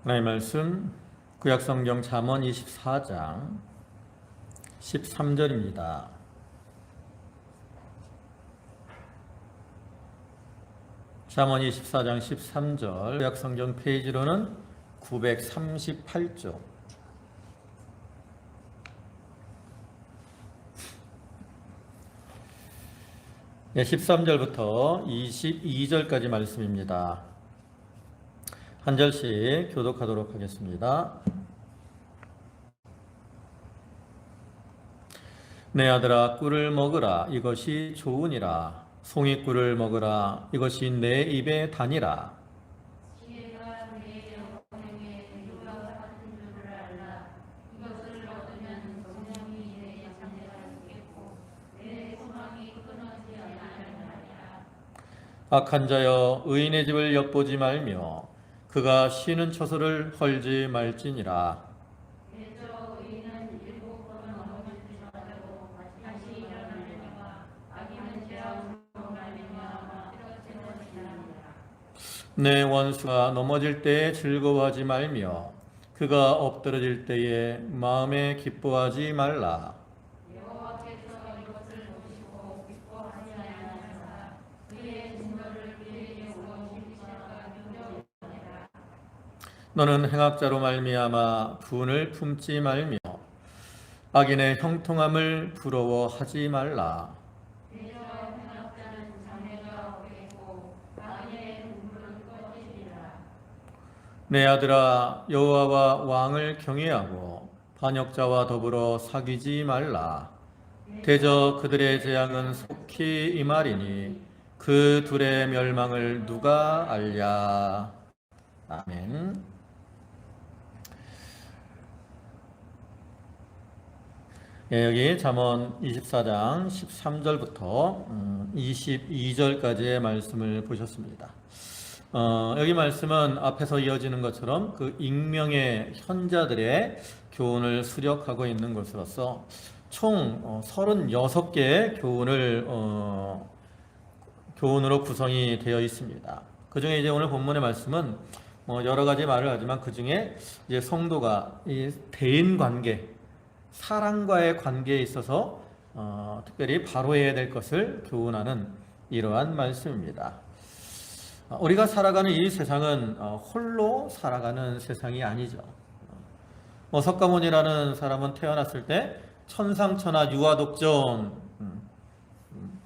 하나님의 말씀 구약성경 잠언 24장 13절입니다. 잠언 24장 13절 구약성경 페이지로는 938쪽. 네, 13절부터 22절까지 말씀입니다. 한 절씩 교독하도록 하겠습니다. 내 아들아 꿀을 먹으라 이것이 좋으니라. 송이꿀을 먹으라 이것이 내 입에 다니라. 악한 자여 의인의 집을 엿보지 말며 그가 쉬는 처소를 헐지 말지니라. 내 원수가 넘어질 때에 즐거워하지 말며 그가 엎드러질 때에 마음에 기뻐하지 말라. 너는 행악자로 말미암아 분을 품지 말며 악인의 형통함을 부러워하지 말라. 내 아들아 여호와와 왕을 경외하고 반역자와 더불어 사귀지 말라. 대저 그들의 재앙은 속히 임하리니 그 둘의 멸망을 누가 알랴. 아멘. 예, 여기 잠언 24장 13절부터 22절까지의 말씀을 보셨습니다. 여기 말씀은 앞에서 이어지는 것처럼 그 익명의 현자들의 교훈을 수력하고 있는 것으로서 총 36개의 교훈으로 구성이 되어 있습니다. 그 중에 이제 오늘 본문의 말씀은 여러 가지 말을 하지만 그 중에 이제 성도가 이 대인 관계, 사랑과의 관계에 있어서 특별히 바로해야 될 것을 교훈하는 이러한 말씀입니다. 우리가 살아가는 이 세상은 홀로 살아가는 세상이 아니죠. 석가모니라는 사람은 태어났을 때 천상천하 유아독존,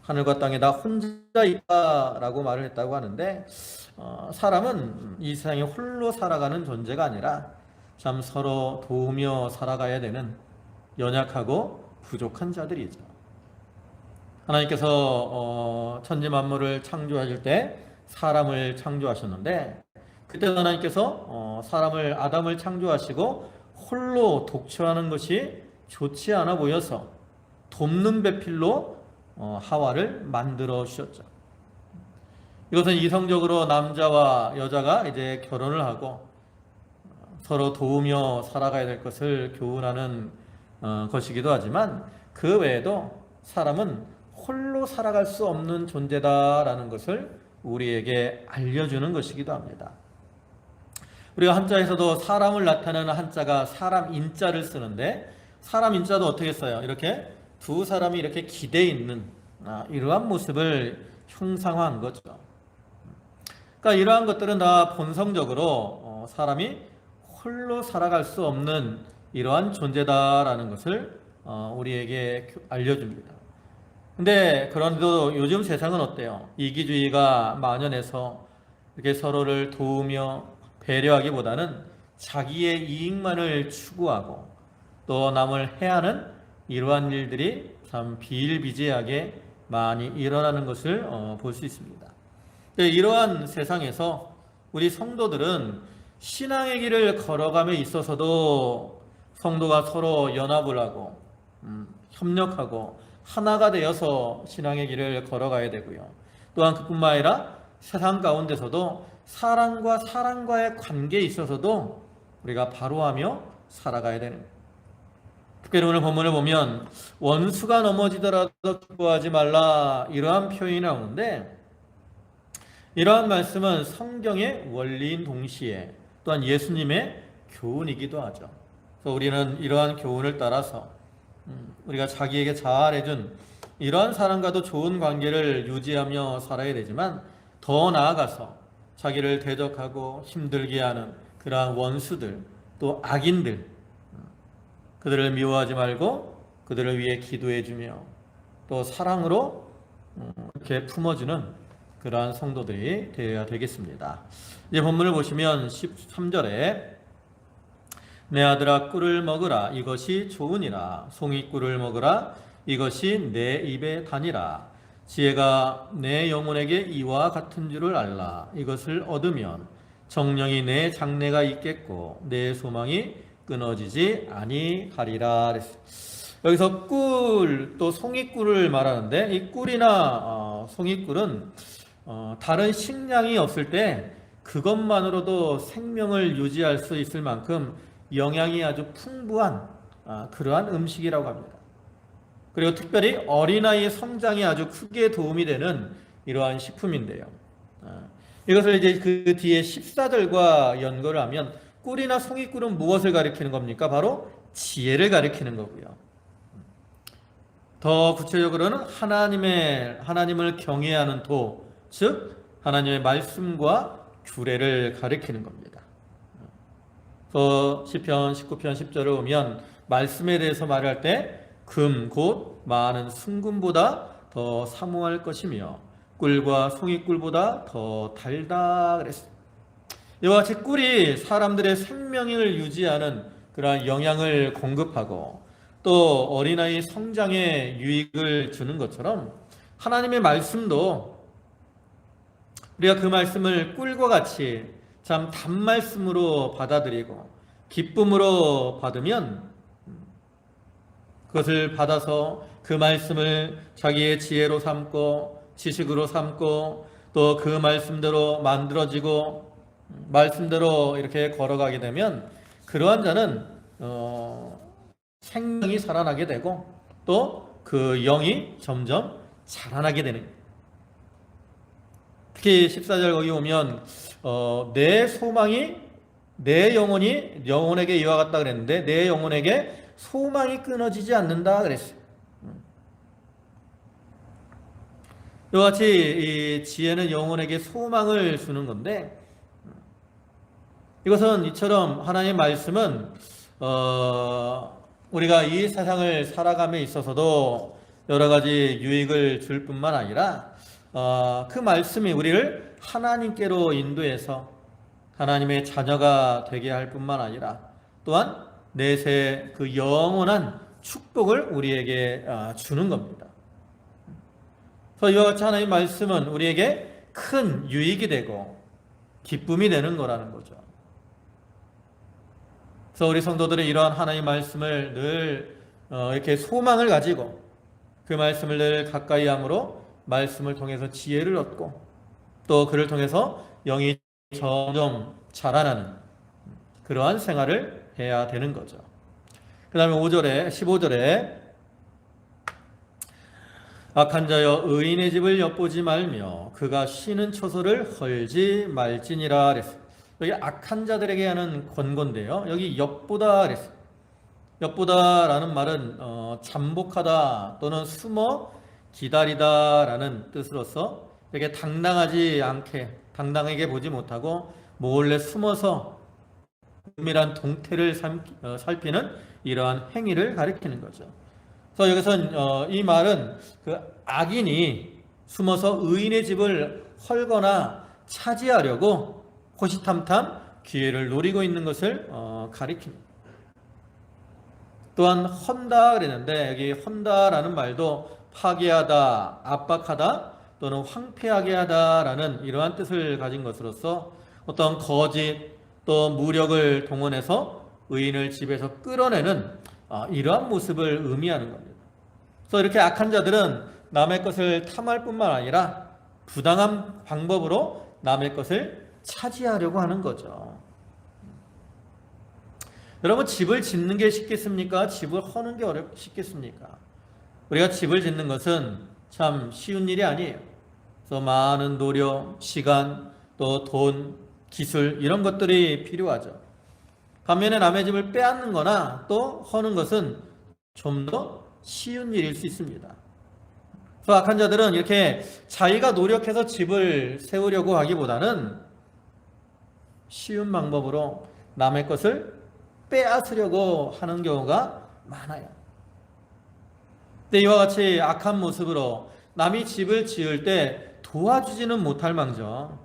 하늘과 땅에 다 혼자 있다라고 말을 했다고 하는데, 사람은 이 세상에 홀로 살아가는 존재가 아니라 참 서로 도우며 살아가야 되는 연약하고 부족한 자들이죠. 하나님께서 천지 만물을 창조하실 때 사람을 창조하셨는데, 그때 하나님께서 아담을 창조하시고 홀로 독처하는 것이 좋지 않아 보여서 돕는 배필로 하와를 만들어 주셨죠. 이것은 이성적으로 남자와 여자가 이제 결혼을 하고 서로 도우며 살아가야 될 것을 교훈하는 것이기도 하지만, 그 외에도 사람은 홀로 살아갈 수 없는 존재다라는 것을 우리에게 알려주는 것이기도 합니다. 우리가 한자에서도 사람을 나타내는 한자가 사람 인자를 쓰는데, 사람 인자도 어떻게 써요? 이렇게 두 사람이 이렇게 기대 있는 이러한 모습을 형상화한 거죠. 그러니까 이러한 것들은 다 본성적으로 사람이 홀로 살아갈 수 없는 이러한 존재다라는 것을 우리에게 알려줍니다. 근데 그런데도 요즘 세상은 어때요? 이기주의가 만연해서 이렇게 서로를 도우며 배려하기보다는 자기의 이익만을 추구하고 또 남을 해하는 이러한 일들이 참 비일비재하게 많이 일어나는 것을 볼 수 있습니다. 이러한 세상에서 우리 성도들은 신앙의 길을 걸어감에 있어서도 성도가 서로 연합을 하고 협력하고 하나가 되어서 신앙의 길을 걸어가야 되고요. 또한 그뿐만 아니라 세상 가운데서도 사람과 사람과의 관계에 있어서도 우리가 바로하며 살아가야 되는 거예요. 특별히 오늘 본문을 보면 원수가 넘어지더라도 기뻐하지 말라, 이러한 표현이 나오는데, 이러한 말씀은 성경의 원리인 동시에 또한 예수님의 교훈이기도 하죠. 그래서 우리는 이러한 교훈을 따라서 우리가 자기에게 잘해준 이러한 사람과도 좋은 관계를 유지하며 살아야 되지만, 더 나아가서 자기를 대적하고 힘들게 하는 그러한 원수들, 또 악인들, 그들을 미워하지 말고 그들을 위해 기도해주며 또 사랑으로 이렇게 품어주는 그러한 성도들이 되어야 되겠습니다. 이제 본문을 보시면 13절에 내 아들아 꿀을 먹으라 이것이 좋으니라 송이꿀을 먹으라 이것이 내 입에 다니라 지혜가 내 영혼에게 이와 같은 줄을 알라 이것을 얻으면 정령이 내 장래가 있겠고 내 소망이 끊어지지 아니하리라. 여기서 꿀 또 송이꿀을 말하는데, 이 꿀이나 송이꿀은 다른 식량이 없을 때 그것만으로도 생명을 유지할 수 있을 만큼 영양이 아주 풍부한 그러한 음식이라고 합니다. 그리고 특별히 어린아이의 성장에 아주 크게 도움이 되는 이러한 식품인데요. 이것을 이제 그 뒤에 14절과 연결을 하면 꿀이나 송이꿀은 무엇을 가리키는 겁니까? 바로 지혜를 가리키는 거고요. 더 구체적으로는 하나님을 경외하는 도, 즉 하나님의 말씀과 규례를 가리키는 겁니다. 시편 19편 10절을 보면 말씀에 대해서 말할 때 금 곧 많은 순금보다 더 사모할 것이며 꿀과 송이꿀보다 더 달다 그랬습니다. 이와 같이 꿀이 사람들의 생명을 유지하는 그러한 영양을 공급하고 또 어린아이 성장에 유익을 주는 것처럼, 하나님의 말씀도 우리가 그 말씀을 꿀과 같이 참 단말씀으로 받아들이고 기쁨으로 받으면, 그것을 받아서 그 말씀을 자기의 지혜로 삼고 지식으로 삼고 또 그 말씀대로 만들어지고 말씀대로 이렇게 걸어가게 되면, 그러한 자는 생명이 살아나게 되고 또 그 영이 점점 자라나게 되는 거예요. 특히 14절 거기 오면 내 소망이 내 영혼에게 이와 같다 그랬는데, 내 영혼에게 소망이 끊어지지 않는다 그랬어요. 이와 같이 이 지혜는 영혼에게 소망을 주는 건데, 이것은 이처럼 하나님의 말씀은 우리가 이 세상을 살아감에 있어서도 여러 가지 유익을 줄 뿐만 아니라 그 말씀이 우리를 하나님께로 인도해서 하나님의 자녀가 되게 할 뿐만 아니라 또한 내세 그 영원한 축복을 우리에게 주는 겁니다. 그래서 이와 같이 하나님의 말씀은 우리에게 큰 유익이 되고 기쁨이 되는 거라는 거죠. 그래서 우리 성도들은 이러한 하나님의 말씀을 늘 이렇게 소망을 가지고 그 말씀을 늘 가까이 함으로 말씀을 통해서 지혜를 얻고 또 그를 통해서 영이 점점 자라나는 그러한 생활을 해야 되는 거죠. 그 다음에 15절에 악한 자여 의인의 집을 엿보지 말며 그가 쉬는 처소를 헐지 말지니라 그랬어요. 여기 악한 자들에게 하는 권고인데요. 여기 엿보다 그랬어요. 엿보다라는 말은 잠복하다 또는 숨어 기다리다라는 뜻으로서 이렇게 당당하게 보지 못하고 몰래 숨어서 은밀한 동태를 살피는 이러한 행위를 가리키는 거죠. 그래서 여기서 이 말은 그 악인이 숨어서 의인의 집을 헐거나 차지하려고 호시탐탐 기회를 노리고 있는 것을 가리킵니다. 또한 헌다 그랬는데, 여기 헌다라는 말도 파괴하다, 압박하다 또는 황폐하게 하다라는 이러한 뜻을 가진 것으로서 어떤 거짓 또 무력을 동원해서 의인을 집에서 끌어내는 이러한 모습을 의미하는 겁니다. 그래서 이렇게 악한 자들은 남의 것을 탐할 뿐만 아니라 부당한 방법으로 남의 것을 차지하려고 하는 거죠. 여러분, 집을 짓는 게 쉽겠습니까? 집을 허는 게 쉽겠습니까? 우리가 집을 짓는 것은 참 쉬운 일이 아니에요. 그래서 많은 노력, 시간, 또 돈, 기술 이런 것들이 필요하죠. 반면에 남의 집을 빼앗는 거나 또 허는 것은 좀 더 쉬운 일일 수 있습니다. 그래서 악한 자들은 이렇게 자기가 노력해서 집을 세우려고 하기보다는 쉬운 방법으로 남의 것을 빼앗으려고 하는 경우가 많아요. 근데 이와 같이 악한 모습으로 남이 집을 지을 때 도와주지는 못할 망정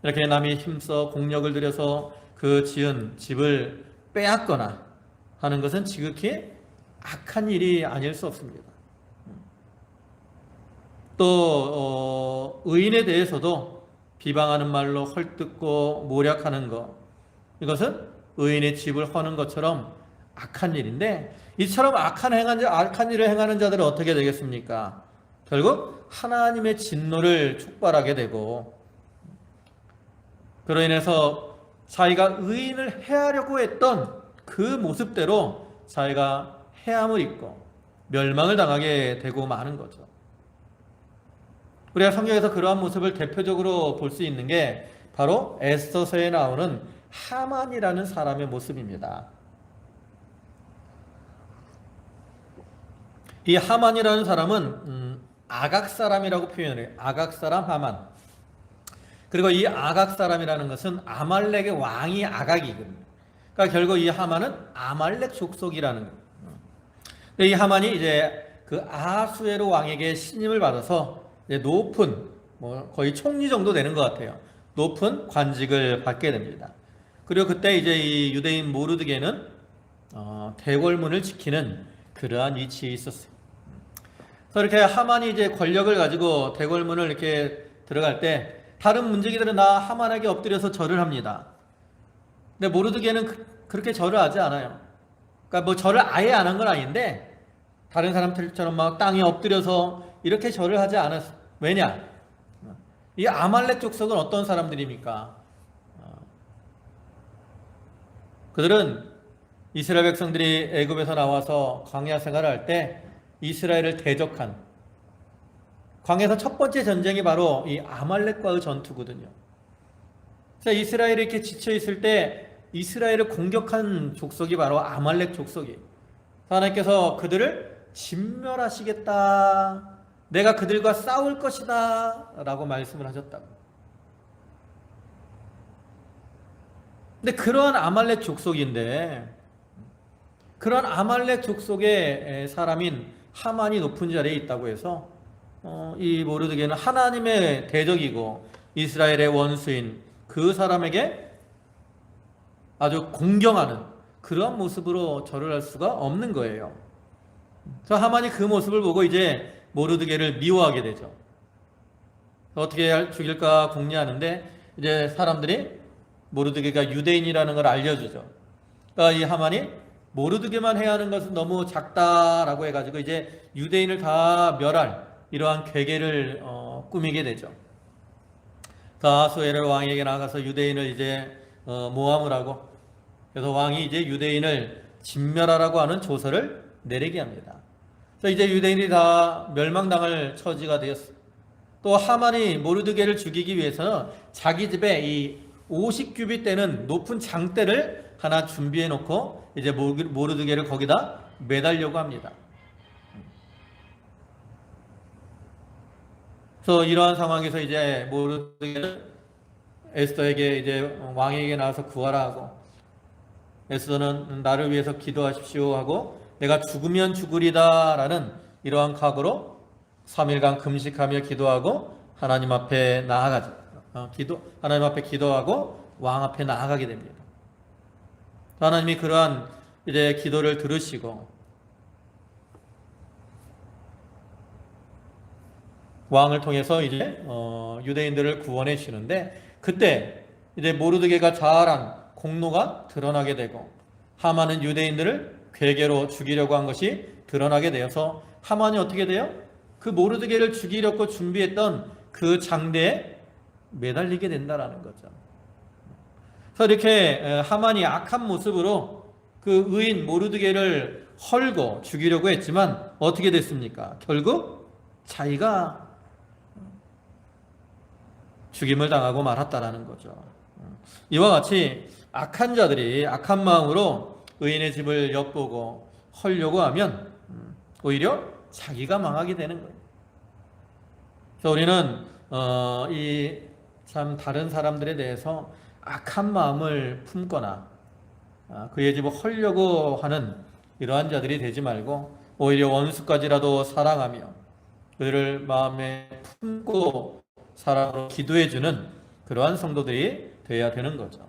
이렇게 남이 힘써 공력을 들여서 그 지은 집을 빼앗거나 하는 것은 지극히 악한 일이 아닐 수 없습니다. 또 의인에 대해서도 비방하는 말로 헐뜯고 모략하는 것 이것은 의인의 집을 허는 것처럼 악한 일인데 이처럼 악한 일을 행하는 자들은 어떻게 되겠습니까? 결국 하나님의 진노를 촉발하게 되고 그로 인해서 자기가 의인을 해하려고 했던 그 모습대로 자기가 해함을 입고 멸망을 당하게 되고 마는 거죠. 우리가 성경에서 그러한 모습을 대표적으로 볼 수 있는 게 바로 에스더서에 나오는 하만이라는 사람의 모습입니다. 이 하만이라는 사람은 아각 사람이라고 표현해요. 아각 사람 하만. 그리고 이 아각 사람이라는 것은 아말렉의 왕이 아각이거든요. 그러니까 결국 이 하만은 아말렉 족속이라는 거예요. 이 하만이 이제 그 아하수에로 왕에게 신임을 받아서 이제 높은 거의 총리 정도 되는 것 같아요. 높은 관직을 받게 됩니다. 그리고 그때 이제 이 유대인 모르드게는 대궐문을 지키는 그러한 위치에 있었어요. 그래서 이렇게 하만이 이제 권력을 가지고 대궐문을 이렇게 들어갈 때 다른 문지기들은 다 하만에게 엎드려서 절을 합니다. 근데 모르드게는 그렇게 절을 하지 않아요. 그러니까 뭐 절을 아예 안 한 건 아닌데 다른 사람들처럼 막 땅에 엎드려서 이렇게 절을 하지 않았어요. 왜냐? 이 아말렉 족속은 어떤 사람들입니까? 그들은 이스라엘 백성들이 애굽에서 나와서 광야 생활을 할 때 이스라엘을 대적한 광야에서 첫 번째 전쟁이 바로 이 아말렉과의 전투거든요. 그래서 이스라엘이 이렇게 지쳐 있을 때 이스라엘을 공격한 족속이 바로 아말렉 족속이에요. 하나님께서 그들을 진멸하시겠다. 내가 그들과 싸울 것이다. 라고 말씀을 하셨다고. 근데 그러한 아말렉 족속인데 그런 아말렉 족속의 사람인 하만이 높은 자리에 있다고 해서 이 모르드게는 하나님의 대적이고 이스라엘의 원수인 그 사람에게 아주 공경하는 그러한 모습으로 절을 할 수가 없는 거예요. 그래서 하만이 그 모습을 보고 이제 모르드게를 미워하게 되죠. 어떻게 죽일까 궁리하는데 이제 사람들이 모르드게가 유대인이라는 걸 알려주죠. 그러니까 이 하만이 모르드게만 해야 하는 것은 너무 작다라고 해가지고 이제 유대인을 다 멸할 이러한 계계를 꾸미게 되죠. 아하수에로 왕에게 나가서 유대인을 이제 모함을 하고 그래서 왕이 이제 유대인을 진멸하라고 하는 조서를 내리게 합니다. 그래서 이제 유대인이 다 멸망당할 처지가 되었어요. 또 하만이 모르드게를 죽이기 위해서는 자기 집에 이 50규빗 되는 높은 장대를 하나 준비해 놓고 이제 모르드게를 거기다 매달려고 합니다. 그래서 이러한 상황에서 이제 모르드게는 에스더에게 이제 왕에게 나와서 구하라 하고 에스더는 나를 위해서 기도하십시오 하고 내가 죽으면 죽으리다 라는 이러한 각오로 3일간 금식하며 기도하고 하나님 앞에 나아가죠. 하나님 앞에 기도하고 왕 앞에 나아가게 됩니다. 하나님이 그러한 이제 기도를 들으시고 왕을 통해서 이제 유대인들을 구원해 주시는데 그때 이제 모르드게가 자아란 공로가 드러나게 되고 하만은 유대인들을 괴계로 죽이려고 한 것이 드러나게 되어서 하만이 어떻게 돼요? 그 모르드게를 죽이려고 준비했던 그 장대에 매달리게 된다라는 거죠. 그래서 이렇게 하만이 악한 모습으로 그 의인 모르드게를 헐고 죽이려고 했지만 어떻게 됐습니까? 결국 자기가 죽임을 당하고 말았다라는 거죠. 이와 같이 악한 자들이 악한 마음으로 의인의 집을 엿보고 헐려고 하면 오히려 자기가 망하게 되는 거예요. 그래서 우리는 이 참 다른 사람들에 대해서 악한 마음을 품거나 그의 집을 헐려고 하는 이러한 자들이 되지 말고 오히려 원수까지라도 사랑하며 그들을 마음에 품고 사랑으로 기도해주는 그러한 성도들이 되어야 되는 거죠.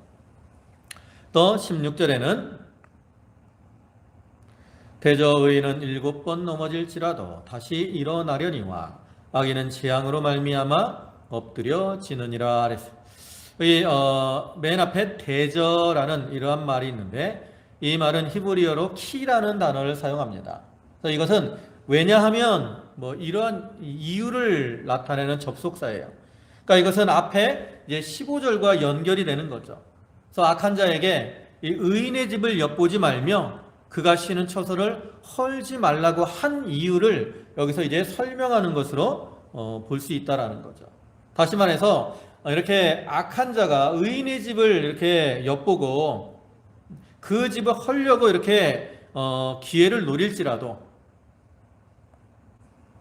또 16절에는 대저 의인은 7번 넘어질지라도 다시 일어나려니와 악인은 재앙으로 말미암아 엎드려지느니라 그랬어요. 맨 앞에 대저라는 이러한 말이 있는데 이 말은 히브리어로 키라는 단어를 사용합니다. 그래서 이것은 왜냐하면 이러한 이유를 나타내는 접속사예요. 그러니까 이것은 앞에 이제 15절과 연결이 되는 거죠. 그래서 악한 자에게 이 의인의 집을 엿보지 말며 그가 쉬는 처소를 헐지 말라고 한 이유를 여기서 이제 설명하는 것으로 볼 수 있다라는 거죠. 다시 말해서 이렇게 악한 자가 의인의 집을 이렇게 엿보고 그 집을 헐려고 이렇게 기회를 노릴지라도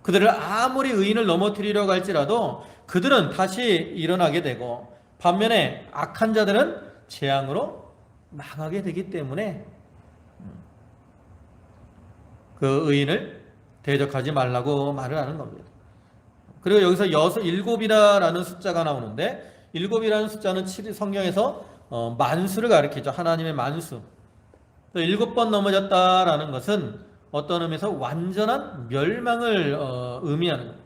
그들을 아무리 의인을 넘어뜨리려고 할지라도 그들은 다시 일어나게 되고 반면에 악한 자들은 재앙으로 망하게 되기 때문에 그 의인을 대적하지 말라고 말을 하는 겁니다. 그리고 여기서 7이라는 숫자가 나오는데 7이라는 숫자는 성경에서 만수를 가리키죠. 하나님의 만수. 7번 넘어졌다라는 것은 어떤 의미에서 완전한 멸망을 의미하는 거예요.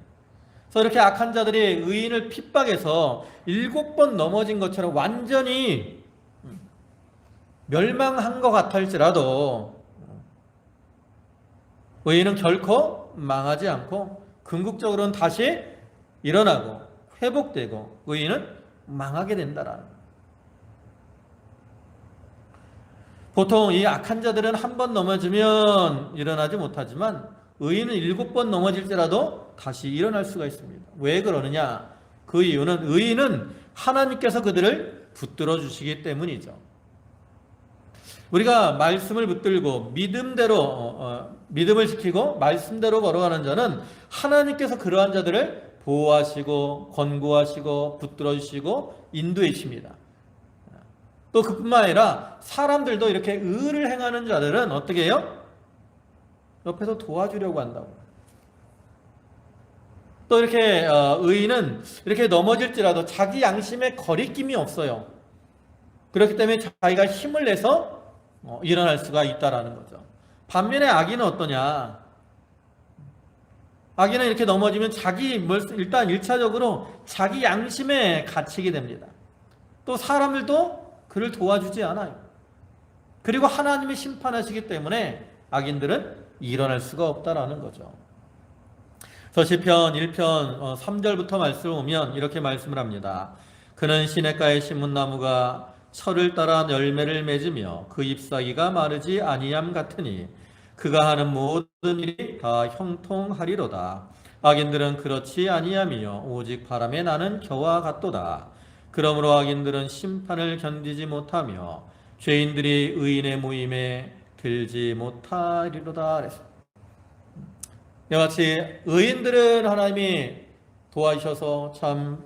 그래서 이렇게 악한 자들이 의인을 핍박해서 7번 넘어진 것처럼 완전히 멸망한 것 같을지라도 의인은 결코 망하지 않고 궁극적으로는 다시 일어나고 회복되고 의인은 망하게 된다라는 거예요. 보통 이 악한 자들은 한 번 넘어지면 일어나지 못하지만 의인은 7번 넘어질지라도 다시 일어날 수가 있습니다. 왜 그러느냐? 그 이유는 의인은 하나님께서 그들을 붙들어 주시기 때문이죠. 우리가 말씀을 붙들고 믿음을 지키고 말씀대로 걸어가는 자는 하나님께서 그러한 자들을 보호하시고 권고하시고 붙들어 주시고 인도해 주십니다. 또 그뿐만 아니라 사람들도 이렇게 의를 행하는 자들은 어떻게 해요? 옆에서 도와주려고 한다고. 또 이렇게 의인은 이렇게 넘어질지라도 자기 양심에 거리낌이 없어요. 그렇기 때문에 자기가 힘을 내서 일어날 수가 있다라는 거죠. 반면에 악인은 어떠냐? 악인은 이렇게 넘어지면 일단 1차적으로 자기 양심에 갇히게 됩니다. 또 사람들도 그를 도와주지 않아요. 그리고 하나님이 심판하시기 때문에 악인들은 일어날 수가 없다라는 거죠. 그래서 시편 1편 3절부터 말씀을 보면 이렇게 말씀을 합니다. 그는 시냇가의 신문나무가 철을 따라 열매를 맺으며 그 잎사귀가 마르지 아니함 같으니 그가 하는 모든 일이 다 형통하리로다. 악인들은 그렇지 아니하며 오직 바람에 나는 겨와 같도다. 그러므로 악인들은 심판을 견디지 못하며 죄인들이 의인의 모임에 들지 못하리로다. 이와 같이 의인들은 하나님이 도와주셔서 참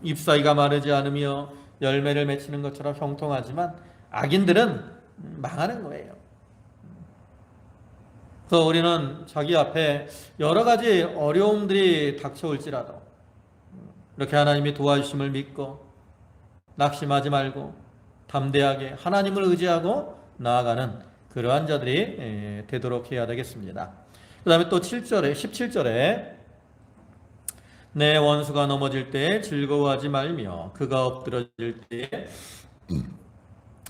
잎사귀가 마르지 않으며 열매를 맺히는 것처럼 형통하지만 악인들은 망하는 거예요. 그래서 우리는 자기 앞에 여러 가지 어려움들이 닥쳐올지라도 이렇게 하나님이 도와주심을 믿고 낙심하지 말고 담대하게 하나님을 의지하고 나아가는 그러한 자들이 되도록 해야 되겠습니다. 그 다음에 또 17절에 내 원수가 넘어질 때 즐거워하지 말며 그가 엎드러질 때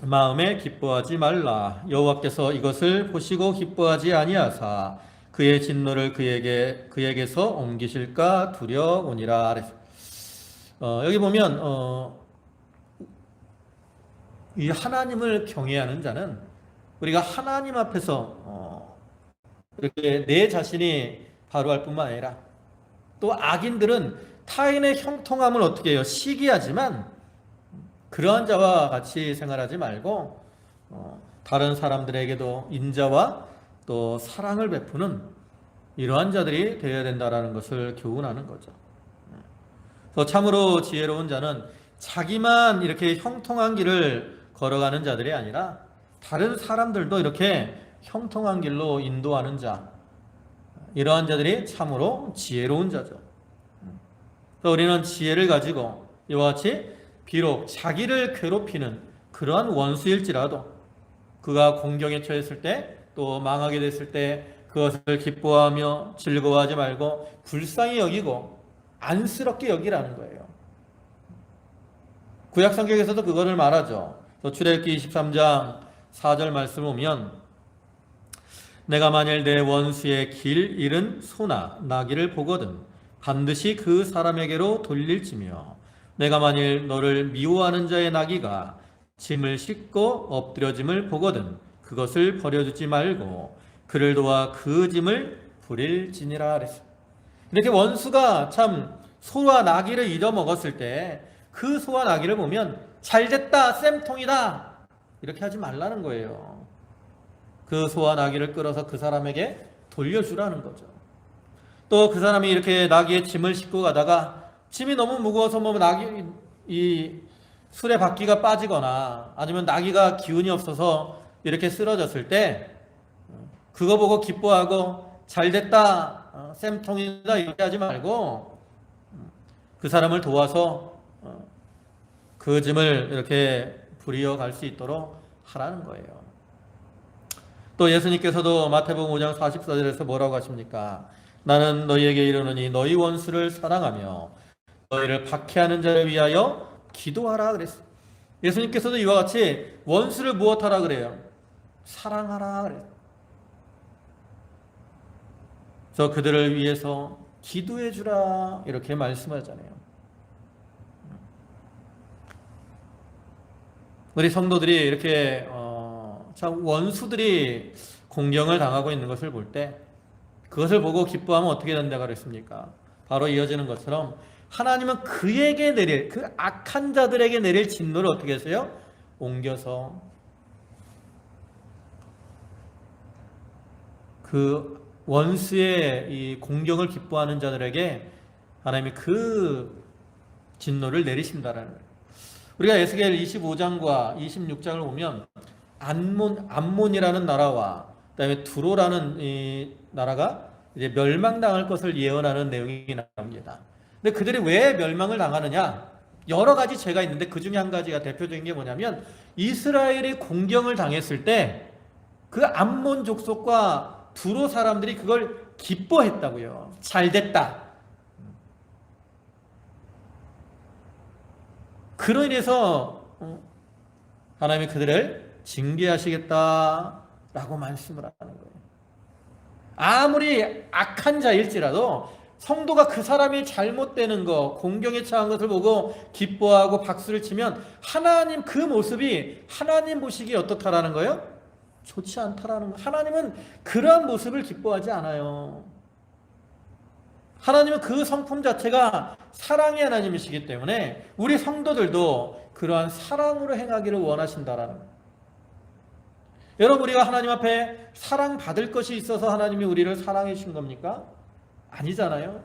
마음에 기뻐하지 말라. 여호와께서 이것을 보시고 기뻐하지 아니하사 그의 진노를 그에게서 옮기실까 두려우니라. 여기 보면 이 하나님을 경외하는 자는 우리가 하나님 앞에서 이렇게 내 자신이 바로할 뿐만 아니라 또 악인들은 타인의 형통함을 어떻게 해요? 시기하지만 그러한 자와 같이 생활하지 말고 다른 사람들에게도 인자와 또 사랑을 베푸는 이러한 자들이 되어야 된다는 것을 교훈하는 거죠. 그래서 참으로 지혜로운 자는 자기만 이렇게 형통한 길을 걸어가는 자들이 아니라 다른 사람들도 이렇게 형통한 길로 인도하는 자, 이러한 자들이 참으로 지혜로운 자죠. 그래서 우리는 지혜를 가지고 이와 같이 비록 자기를 괴롭히는 그러한 원수일지라도 그가 공경에 처했을 때 또 망하게 됐을 때 그것을 기뻐하며 즐거워하지 말고 불쌍히 여기고 안쓰럽게 여기라는 거예요. 구약 성경에서도 그거를 말하죠. 출애굽기 23장 4절 말씀을 보면 내가 만일 내 원수의 길 잃은 소나 나귀를 보거든 반드시 그 사람에게로 돌릴지며 내가 만일 너를 미워하는 자의 나귀가 짐을 싣고 엎드려짐을 보거든 그것을 버려두지 말고 그를 도와 그 짐을 부릴지니라 그랬어요. 이렇게 원수가 참 소와 나귀를 잃어먹었을 때 그 소와 나귀를 보면 잘됐다, 쌤통이다 이렇게 하지 말라는 거예요. 그 소와 나귀를 끌어서 그 사람에게 돌려주라는 거죠. 또 그 사람이 이렇게 나귀의 짐을 싣고 가다가 짐이 너무 무거워서 뭐 이 수레 바퀴가 빠지거나 아니면 나귀가 기운이 없어서 이렇게 쓰러졌을 때 그거 보고 기뻐하고 잘됐다, 쌤통이다 이렇게 하지 말고 그 사람을 도와서 그 짐을 이렇게 부리어 갈 수 있도록 하라는 거예요. 또 예수님께서도 마태복음 5장 44절에서 뭐라고 하십니까? 나는 너희에게 이르노니 너희 원수를 사랑하며 너희를 박해하는 자를 위하여 기도하라 그랬어요. 예수님께서도 이와 같이 원수를 무엇하라 그래요? 사랑하라 그래요. 그래서 그들을 위해서 기도해 주라 이렇게 말씀하잖아요. 우리 성도들이 이렇게 참 원수들이 공경을 당하고 있는 것을 볼 때 그것을 보고 기뻐하면 어떻게 된다고 그랬습니까? 바로 이어지는 것처럼 하나님은 그에게 내릴 그 악한 자들에게 내릴 진노를 어떻게 하세요? 옮겨서 그 원수의 이 공경을 기뻐하는 자들에게 하나님이 그 진노를 내리신다라는 거예요. 우리가 에스겔 25장과 26장을 보면 암몬이라는 나라와 그다음에 두로라는 이 나라가 이제 멸망당할 것을 예언하는 내용이 나옵니다. 근데 그들이 왜 멸망을 당하느냐? 여러 가지 죄가 있는데 그 중에 한 가지가 대표적인 게 뭐냐면 이스라엘이 공경을 당했을 때 그 암몬 족속과 두로 사람들이 그걸 기뻐했다고요. 잘 됐다. 그로 인해서 하나님이 그들을 징계하시겠다라고 말씀을 하는 거예요. 아무리 악한 자일지라도 성도가 그 사람이 잘못되는 거, 공경에 처한 것을 보고 기뻐하고 박수를 치면 하나님 그 모습이 하나님 보시기에 어떻다라는 거예요? 좋지 않다라는 거. 하나님은 그러한 모습을 기뻐하지 않아요. 하나님은 그 성품 자체가 사랑의 하나님이시기 때문에 우리 성도들도 그러한 사랑으로 행하기를 원하신다라는 거예요. 여러분, 우리가 하나님 앞에 사랑받을 것이 있어서 하나님이 우리를 사랑해 주신 겁니까? 아니잖아요.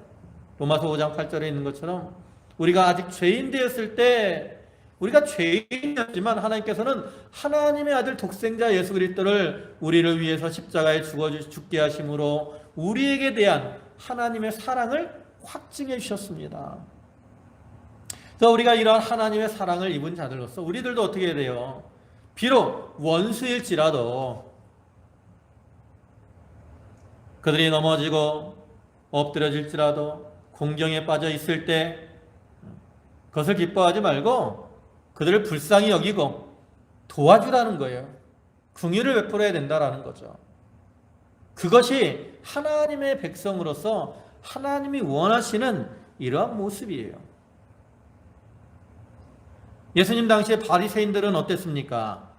로마서 5장 8절에 있는 것처럼 우리가 아직 죄인 되었을 때 우리가 죄인이었지만 하나님께서는 하나님의 아들 독생자 예수 그리스도를 우리를 위해서 십자가에 죽게 하심으로 우리에게 대한 하나님의 사랑을 확증해 주셨습니다. 그래서 우리가 이러한 하나님의 사랑을 입은 자들로서 우리들도 어떻게 해야 돼요? 비록 원수일지라도 그들이 넘어지고 엎드려질지라도 공경에 빠져 있을 때 그것을 기뻐하지 말고 그들을 불쌍히 여기고 도와주라는 거예요. 긍휼을 베풀어야 된다라는 거죠. 그것이 하나님의 백성으로서 하나님이 원하시는 이러한 모습이에요. 예수님 당시에 바리새인들은 어땠습니까?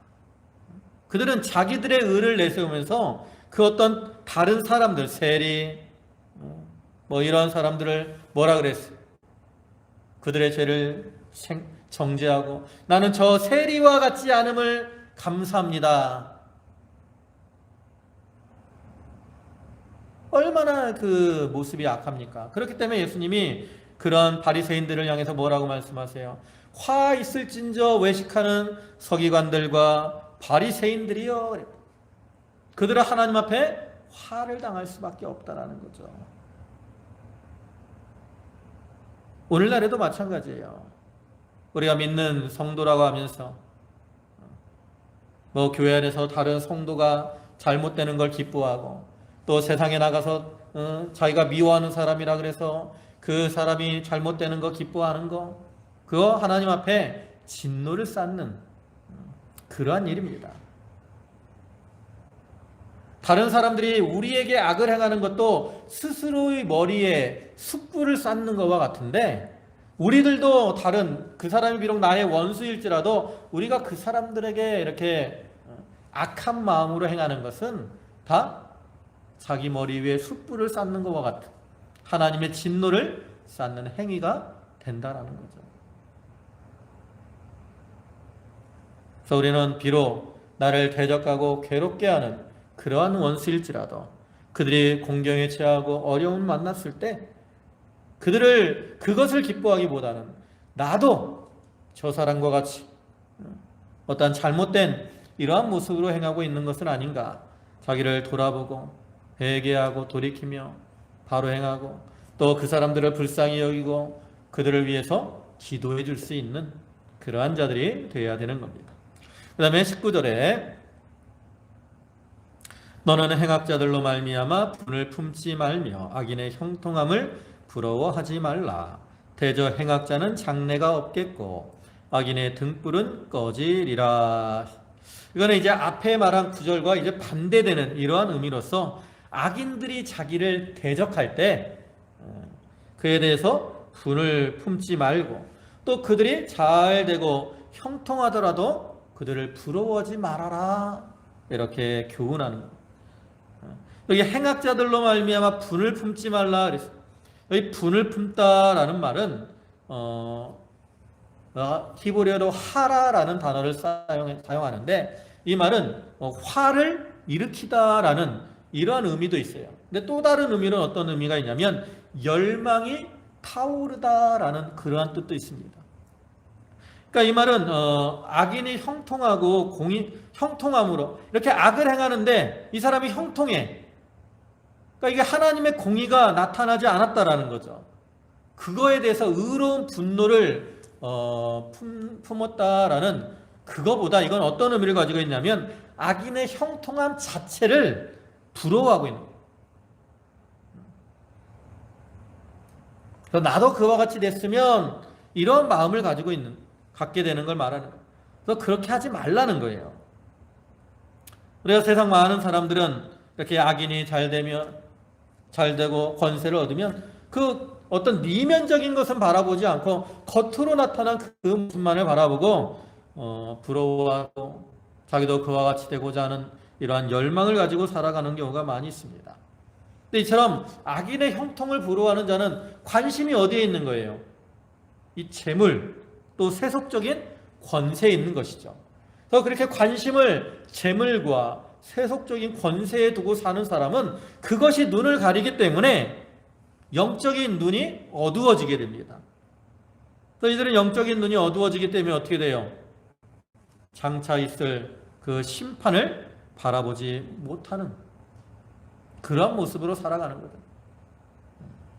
그들은 자기들의 의를 내세우면서 그 어떤 다른 사람들, 세리, 뭐 이러한 사람들을 뭐라 그랬어요? 그들의 죄를 정죄하고 나는 저 세리와 같지 않음을 감사합니다. 얼마나 그 모습이 악합니까? 그렇기 때문에 예수님이 그런 바리새인들을 향해서 뭐라고 말씀하세요? 화 있을진저 외식하는 서기관들과 바리새인들이여. 그들은 하나님 앞에 화를 당할 수밖에 없다라는 거죠. 오늘날에도 마찬가지예요. 우리가 믿는 성도라고 하면서 뭐 교회 안에서 다른 성도가 잘못되는 걸 기뻐하고 또 세상에 나가서 자기가 미워하는 사람이라 그래서 그 사람이 잘못되는 거 기뻐하는 거, 그거 하나님 앞에 진노를 쌓는 그러한 일입니다. 다른 사람들이 우리에게 악을 행하는 것도 스스로의 머리에 숯불을 쌓는 것과 같은데, 우리들도 다른 그 사람이 비록 나의 원수일지라도 우리가 그 사람들에게 이렇게 악한 마음으로 행하는 것은 다 자기 머리 위에 숯불을 쌓는 것과 같은 하나님의 진노를 쌓는 행위가 된다라는 거죠. 그래서 우리는 비록 나를 대적하고 괴롭게 하는 그러한 원수일지라도 그들이 공경에 처하고 어려움을 만났을 때 그것을 기뻐하기보다는 나도 저 사람과 같이 어떠한 잘못된 이러한 모습으로 행하고 있는 것은 아닌가, 자기를 돌아보고 회개하고 돌이키며 바로 행하고 또 그 사람들을 불쌍히 여기고 그들을 위해서 기도해 줄 수 있는 그러한 자들이 되어야 되는 겁니다. 그 다음에 19절에 너는 행악자들로 말미암아 분을 품지 말며 악인의 형통함을 부러워하지 말라. 대저 행악자는 장래가 없겠고 악인의 등불은 꺼지리라. 이거는 이제 앞에 말한 구절과 이제 반대되는 이러한 의미로서 악인들이 자기를 대적할 때 그에 대해서 분을 품지 말고 또 그들이 잘 되고 형통하더라도 그들을 부러워하지 말아라, 이렇게 교훈하는 겁니다. 여기 행악자들로 말미암아 분을 품지 말라 그랬어요. 여기 분을 품다라는 말은 히브리어로 하라라는 단어를 사용하는데 이 말은 화를 일으키다라는 이러한 의미도 있어요. 근데 또 다른 의미는 어떤 의미가 있냐면 열망이 타오르다라는 그러한 뜻도 있습니다. 그러니까 이 말은 악인이 형통하고 형통함으로 이렇게 악을 행하는데 이 사람이 형통해. 그러니까 이게 하나님의 공의가 나타나지 않았다라는 거죠. 그거에 대해서 의로운 분노를 품었다라는 그거보다 이건 어떤 의미를 가지고 있냐면 악인의 형통함 자체를 부러워하고 있는 거예요. 그래서 나도 그와 같이 됐으면 이런 마음을 갖게 되는 걸 말하는 거예요. 그래서 그렇게 하지 말라는 거예요. 그래서 세상 많은 사람들은 이렇게 악인이 잘 되고 권세를 얻으면 그 어떤 내면적인 것은 바라보지 않고 겉으로 나타난 그 모습만을 바라보고 부러워하고 자기도 그와 같이 되고자 하는 이러한 열망을 가지고 살아가는 경우가 많이 있습니다. 근데 이처럼 악인의 형통을 부러워하는 자는 관심이 어디에 있는 거예요? 이 재물, 또 세속적인 권세에 있는 것이죠. 그래서 그렇게 관심을 재물과 세속적인 권세에 두고 사는 사람은 그것이 눈을 가리기 때문에 영적인 눈이 어두워지게 됩니다. 그래서 이들은 영적인 눈이 어두워지기 때문에 어떻게 돼요? 장차 있을 그 심판을 바라보지 못하는 그런 모습으로 살아가는 거죠.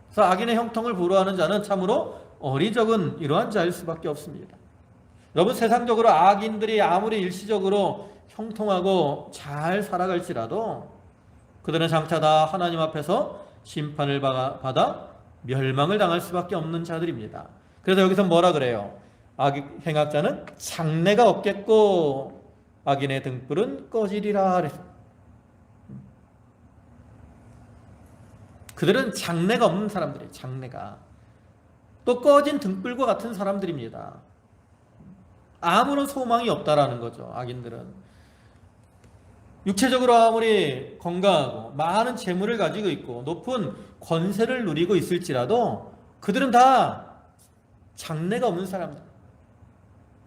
그래서 악인의 형통을 부러워하는 자는 참으로 어리석은 이러한 자일 수밖에 없습니다. 여러분, 세상적으로 악인들이 아무리 일시적으로 형통하고 잘 살아갈지라도 그들은 장차 다 하나님 앞에서 심판을 받아 멸망을 당할 수밖에 없는 자들입니다. 그래서 여기서 뭐라 그래요? 행악자는 장래가 없겠고 악인의 등불은 꺼지리라 그랬어요. 그들은 장래가 없는 사람들이에요. 장래가. 또 꺼진 등불과 같은 사람들입니다. 아무런 소망이 없다라는 거죠. 악인들은 육체적으로 아무리 건강하고 많은 재물을 가지고 있고 높은 권세를 누리고 있을지라도 그들은 다 장래가 없는 사람들,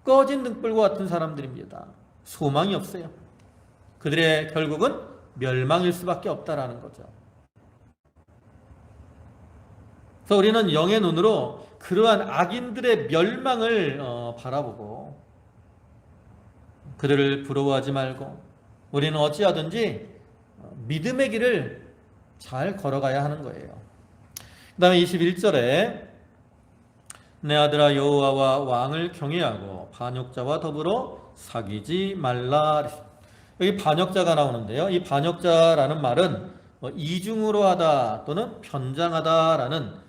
꺼진 등불과 같은 사람들입니다. 소망이 없어요. 그들의 결국은 멸망일 수밖에 없다라는 거죠. 그래서 우리는 영의 눈으로 그러한 악인들의 멸망을 바라보고 그들을 부러워하지 말고 우리는 어찌하든지 믿음의 길을 잘 걸어가야 하는 거예요. 그 다음에 21절에 내 아들아 여호와와 왕을 경외하고 반역자와 더불어 사귀지 말라. 여기 반역자가 나오는데요. 이 반역자라는 말은 이중으로 하다 또는 변장하다라는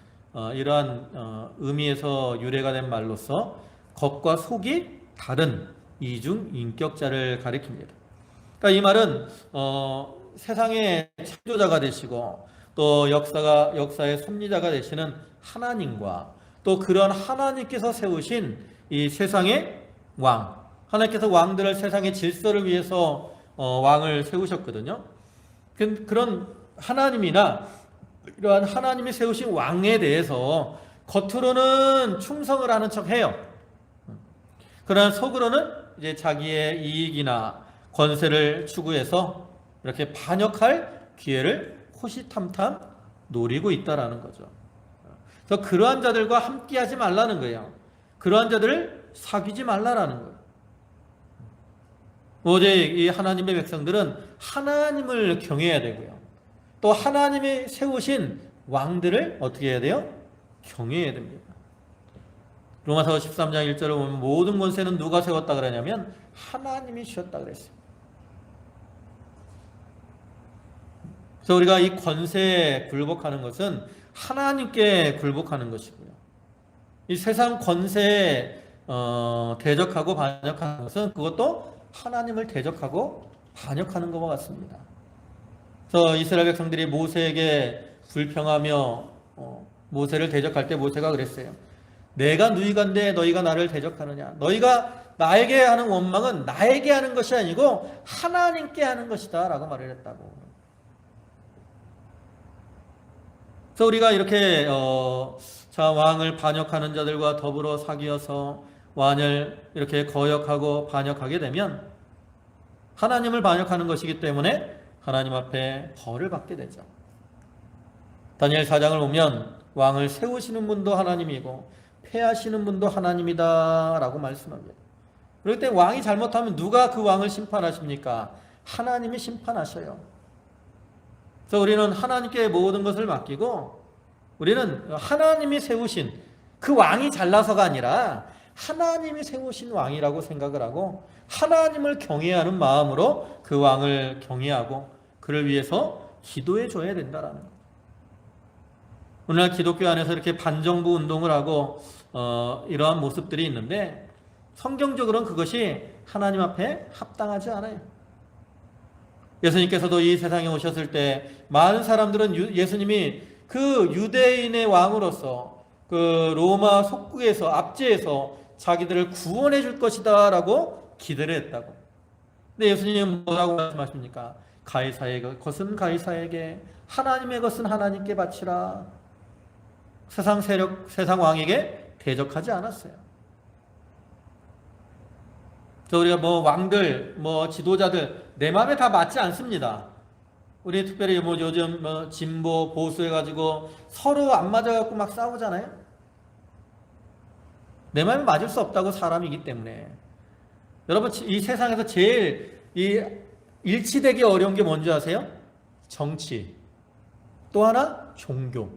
이러한 의미에서 유래가 된 말로서 겉과 속이 다른 이중 인격자를 가리킵니다. 그러니까 이 말은 세상의 창조자가 되시고 또 역사의 섭리자가 되시는 하나님과 또 그런 하나님께서 세우신 이 세상의 왕, 하나님께서 왕들을 세상의 질서를 위해서 왕을 세우셨거든요. 그런 하나님이나 이러한 하나님이 세우신 왕에 대해서 겉으로는 충성을 하는 척 해요. 그러나 속으로는 이제 자기의 이익이나 권세를 추구해서 이렇게 반역할 기회를 호시탐탐 노리고 있다라는 거죠. 그래서 그러한 자들과 함께하지 말라는 거예요. 그러한 자들을 사귀지 말라라는 거예요. 오직 이 하나님의 백성들은 하나님을 경외해야 되고요. 또 하나님이 세우신 왕들을 어떻게 해야 돼요? 경외해야 됩니다. 로마서 13장 1절을 보면 모든 권세는 누가 세웠다 그러냐면 하나님이 주셨다 그랬어요. 그래서 우리가 이 권세에 굴복하는 것은 하나님께 굴복하는 것이고요. 이 세상 권세에 대적하고 반역하는 것은 그것도 하나님을 대적하고 반역하는 것과 같습니다. 그래서 이스라엘 백성들이 모세에게 불평하며 모세를 대적할 때 모세가 그랬어요. 내가 누이간데 너희가 나를 대적하느냐. 너희가 나에게 하는 원망은 나에게 하는 것이 아니고 하나님께 하는 것이다 라고 말을 했다고. 그래서 우리가 이렇게 왕을 반역하는 자들과 더불어 사귀어서 왕을 이렇게 거역하고 반역하게 되면 하나님을 반역하는 것이기 때문에 하나님 앞에 벌을 받게 되죠. 다니엘 4장을 보면 왕을 세우시는 분도 하나님이고 패하시는 분도 하나님이다 라고 말씀합니다. 그럴 때 왕이 잘못하면 누가 그 왕을 심판하십니까? 하나님이 심판하셔요. 그래서 우리는 하나님께 모든 것을 맡기고 우리는 하나님이 세우신 그 왕이 잘나서가 아니라 하나님이 세우신 왕이라고 생각을 하고 하나님을 경외하는 마음으로 그 왕을 경외하고 그를 위해서 기도해 줘야 된다라는 거예요. 오늘날 기독교 안에서 이렇게 반정부 운동을 하고 이러한 모습들이 있는데 성경적으로는 그것이 하나님 앞에 합당하지 않아요. 예수님께서도 이 세상에 오셨을 때 많은 사람들은 예수님이 그 유대인의 왕으로서 그 로마 속국에서 압제해서 자기들을 구원해 줄 것이다 라고 기대를 했다고. 근데 예수님은 뭐라고 말씀하십니까? 가이사의 것은 가이사에게, 하나님의 것은 하나님께 바치라. 세상 세력, 세상 왕에게 대적하지 않았어요. 그래서 우리가 왕들, 지도자들 내 마음에 다 맞지 않습니다. 우리 특별히 요즘 진보 보수 해가지고 서로 안 맞아갖고 막 싸우잖아요. 내 마음에 맞을 수 없다고, 사람이기 때문에. 여러분, 이 세상에서 제일 일치되기 어려운 게 뭔지 아세요? 정치. 또 하나 종교.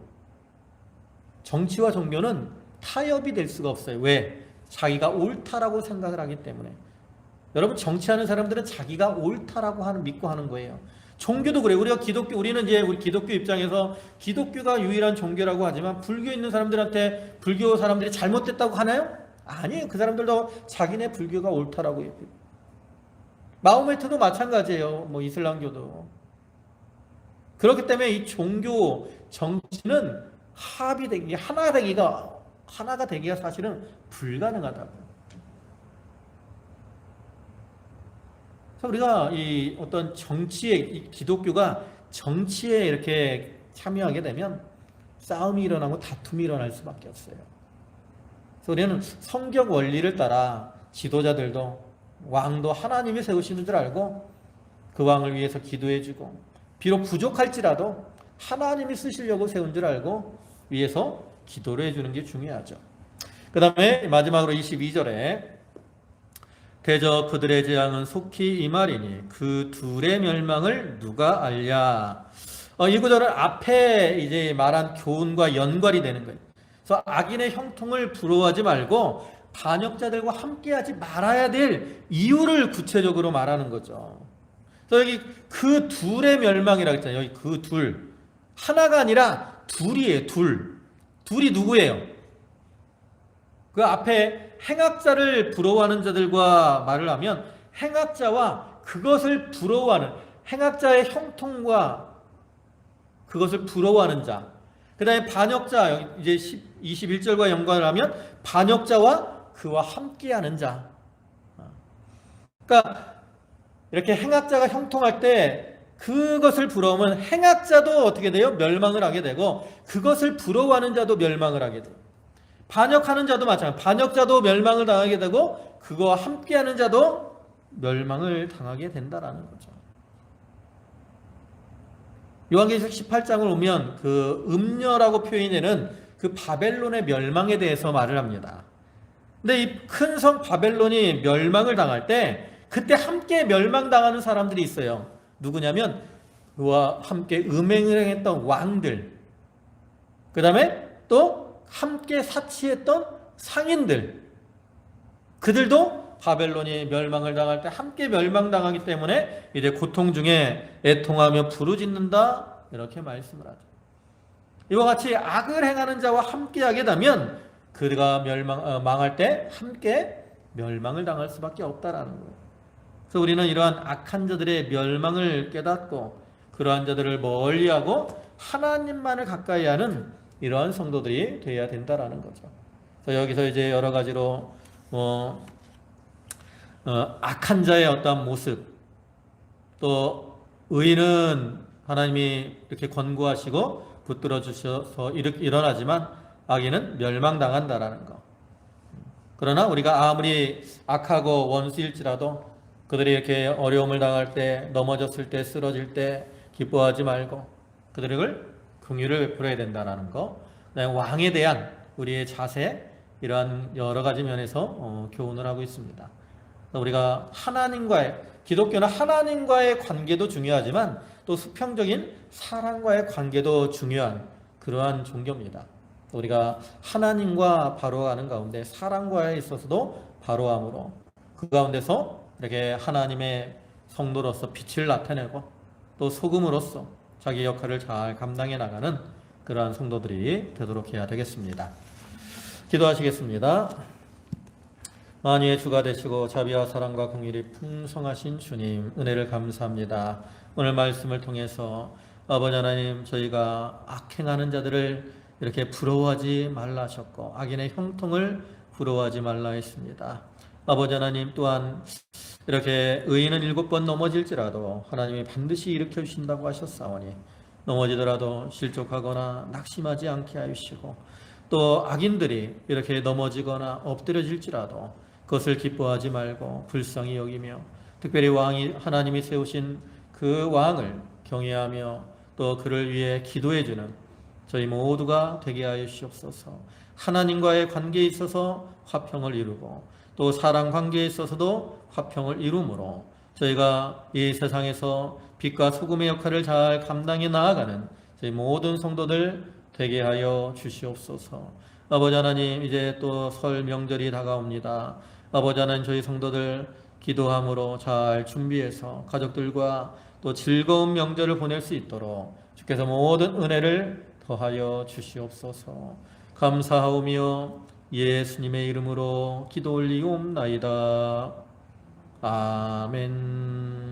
정치와 종교는 타협이 될 수가 없어요. 왜? 자기가 옳다라고 생각을 하기 때문에. 여러분, 정치하는 사람들은 자기가 옳다라고 믿고 하는 거예요. 종교도 그래요. 우리가 우리는 이제 우리 기독교 입장에서 기독교가 유일한 종교라고 하지만 불교 있는 사람들한테 불교 사람들이 잘못됐다고 하나요? 아니에요. 그 사람들도 자기네 불교가 옳다라고 해요. 마호메트도 마찬가지예요. 이슬람교도. 그렇기 때문에 이 종교, 정치는 합의되기, 하나가 되기가 사실은 불가능하다고. 그래서 우리가 이 어떤 정치에, 기독교가 정치에 이렇게 참여하게 되면 싸움이 일어나고 다툼이 일어날 수밖에 없어요. 그래서 우리는 성경 원리를 따라 지도자들도 왕도 하나님이 세우시는 줄 알고 그 왕을 위해서 기도해주고, 비록 부족할지라도 하나님이 쓰시려고 세운 줄 알고 위해서 기도를 해주는 게 중요하죠. 그 다음에 마지막으로 22절에 대저 그들의 재앙은 속히 임하리니 그 둘의 멸망을 누가 알랴. 이 구절은 앞에 이제 말한 교훈과 연관이 되는 거예요. 그래서 악인의 형통을 부러워하지 말고 반역자들과 함께하지 말아야 될 이유를 구체적으로 말하는 거죠. 그래서 여기 그 둘의 멸망이라고 했잖아요. 여기 그 둘, 하나가 아니라 둘이에요. 둘이 누구예요? 그 앞에 행악자를 부러워하는 자들과 말을 하면 행악자와 그것을 부러워하는, 행악자의 형통과 그것을 부러워하는 자, 그 다음에 반역자, 이제 21절과 연관을 하면 반역자와 그와 함께하는 자. 그러니까 이렇게 행악자가 형통할 때 그것을 부러우면 행악자도 어떻게 돼요? 멸망을 하게 되고, 그것을 부러워하는 자도 멸망을 하게 돼요. 반역하는 자도 마찬가지, 반역자도 멸망을 당하게 되고 그거와 함께하는 자도 멸망을 당하게 된다라는 거죠. 요한계시록 18장을 보면 그 음녀라고 표현되는 그 바벨론의 멸망에 대해서 말을 합니다. 근데 이 큰 성 바벨론이 멸망을 당할 때 그때 함께 멸망당하는 사람들이 있어요. 누구냐면 그와 함께 음행을 행했던 왕들, 그 다음에 또 함께 사치했던 상인들, 그들도 바벨론이 멸망을 당할 때 함께 멸망당하기 때문에 이제 고통 중에 애통하며 부르짖는다, 이렇게 말씀을 하죠. 이와 같이 악을 행하는 자와 함께하게 되면 그가 망할 때 함께 멸망을 당할 수밖에 없다라는 거예요. 그래서 우리는 이러한 악한 자들의 멸망을 깨닫고 그러한 자들을 멀리하고 하나님만을 가까이 하는 이러한 성도들이 되어야 된다라는 거죠. 그래서 여기서 이제 여러 가지로 악한 자의 어떠한 모습, 또 의인은 하나님이 이렇게 권고하시고 붙들어 주셔서 일어나지만 악인은 멸망당한다라는 거. 그러나 우리가 아무리 악하고 원수일지라도 그들이 이렇게 어려움을 당할 때, 넘어졌을 때, 쓰러질 때 기뻐하지 말고 그들을 긍휼을 베풀어야 된다는 거. 왕에 대한 우리의 자세, 이러한 여러 가지 면에서 교훈을 하고 있습니다. 우리가 기독교는 하나님과의 관계도 중요하지만 또 수평적인 사람과의 관계도 중요한 그러한 종교입니다. 우리가 하나님과 바로하는 가운데 사람과에 있어서도 바로함으로 그 가운데서 이렇게 하나님의 성도로서 빛을 나타내고 또 소금으로서 자기 역할을 잘 감당해 나가는 그러한 성도들이 되도록 해야 되겠습니다. 기도하시겠습니다. 만유의 주가 되시고 자비와 사랑과 긍휼이 풍성하신 주님, 은혜를 감사합니다. 오늘 말씀을 통해서 아버지 하나님, 저희가 악행하는 자들을 이렇게 부러워하지 말라 하셨고 악인의 형통을 부러워하지 말라 했습니다. 아버지 하나님, 또한 이렇게 의인은 7번 넘어질지라도 하나님이 반드시 일으켜 주신다고 하셨사오니 넘어지더라도 실족하거나 낙심하지 않게 하시고, 또 악인들이 이렇게 넘어지거나 엎드려질지라도 그것을 기뻐하지 말고 불쌍히 여기며, 특별히 하나님이 세우신 그 왕을 경외하며 또 그를 위해 기도해주는 저희 모두가 되게 하여 주시옵소서. 하나님과의 관계에 있어서 화평을 이루고 또 사랑 관계에 있어서도 화평을 이루므로 저희가 이 세상에서 빛과 소금의 역할을 잘 감당해 나아가는 저희 모든 성도들 되게 하여 주시옵소서. 아버지 하나님, 이제 또 설 명절이 다가옵니다. 아버지 하나님, 저희 성도들 기도함으로 잘 준비해서 가족들과 또 즐거운 명절을 보낼 수 있도록 주께서 모든 은혜를 더하여 주시옵소서. 감사하오며 예수님의 이름으로 기도 올리옵나이다. 아멘.